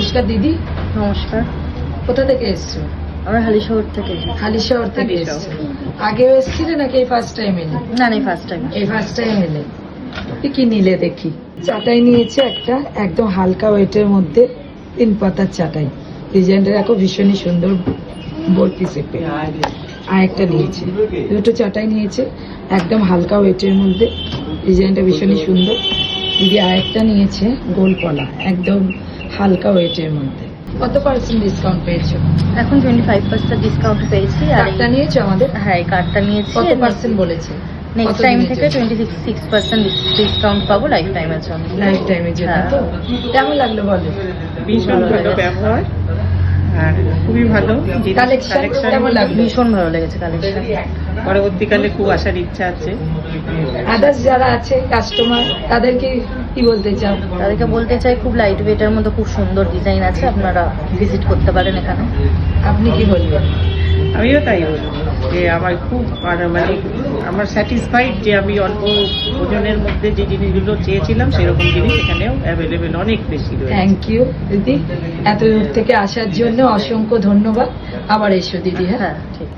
নমস্কার দিদি। নমস্কার। কোথা থেকে এসছো? আমরা হালিশহর থেকে। হালিশহর থেকে এসছো। আগেও এসছিলে নাকি এই ফার্স্ট টাইম এলে? না না, ফার্স্ট টাইম। এই ফার্স্ট টাইম এলে। কি নিলে দেখি? চাটাই নিয়েছে একটা, একদম হালকা ওয়েটের মধ্যে 3 পাতার চাটাই। ডিজাইনটা দেখো ভীষণই সুন্দর, বর্তি শেপে। আর একটা নিয়েছে, দুটো চাটাই নিয়েছে একদম হালকা ওয়েটের মধ্যে, ডিজাইনটা ভীষণই সুন্দর। দিদি আরেকটা নিয়েছে গোলপলা, একদম হালকা ওয়েটের মধ্যে। কত পার্সেন্ট ডিসকাউন্ট পেয়েছো? এখন 25% ডিসকাউন্ট পেয়েছি। আর কার্ডটা নিয়েছো আমাদের? হ্যাঁ, এই কার্ডটা নিয়েছি। কত পার্সেন্ট বলেছে? নেক্সট টাইম থেকে 26% ডিসকাউন্ট পাবো লাইফ টাইমের জন্য। লাইফ টাইমের জন্য তো? কেমন লাগলো বলো? ভীষণ ভালো ব্যবহার আর খুবই ভালো কালেকশন কেমন লাগলো? ভীষণ ভালো লেগেছে কালেকশন। পরবর্তীকালে খুব আসার ইচ্ছা আছে। আদার্স যারা আছে কাস্টমার, তাদেরকে কি বলতে চাও? তাদেরকে বলতে চাই খুব লাইট ওয়েটের মধ্যে খুব সুন্দর ডিজাইন আছে, আপনারা ভিজিট করতে পারেন এখানে। আপনি কি বলবেন? আমিও তাই বলবো যে আমার খুব মানে আমার স্যাটিসফাইড যে আমি অল্প ওজনের মধ্যে যে জিনিসগুলো চেয়েছিলাম সেরকম জিনিস এখানেও অ্যাভেলেবেল অনেক বেশি রয়েছে। থ্যাংক ইউ দিদি, এত দূর থেকে আসার জন্য অসংখ্য ধন্যবাদ। আবার এসো দিদি। হ্যাঁ হ্যাঁ, ঠিক।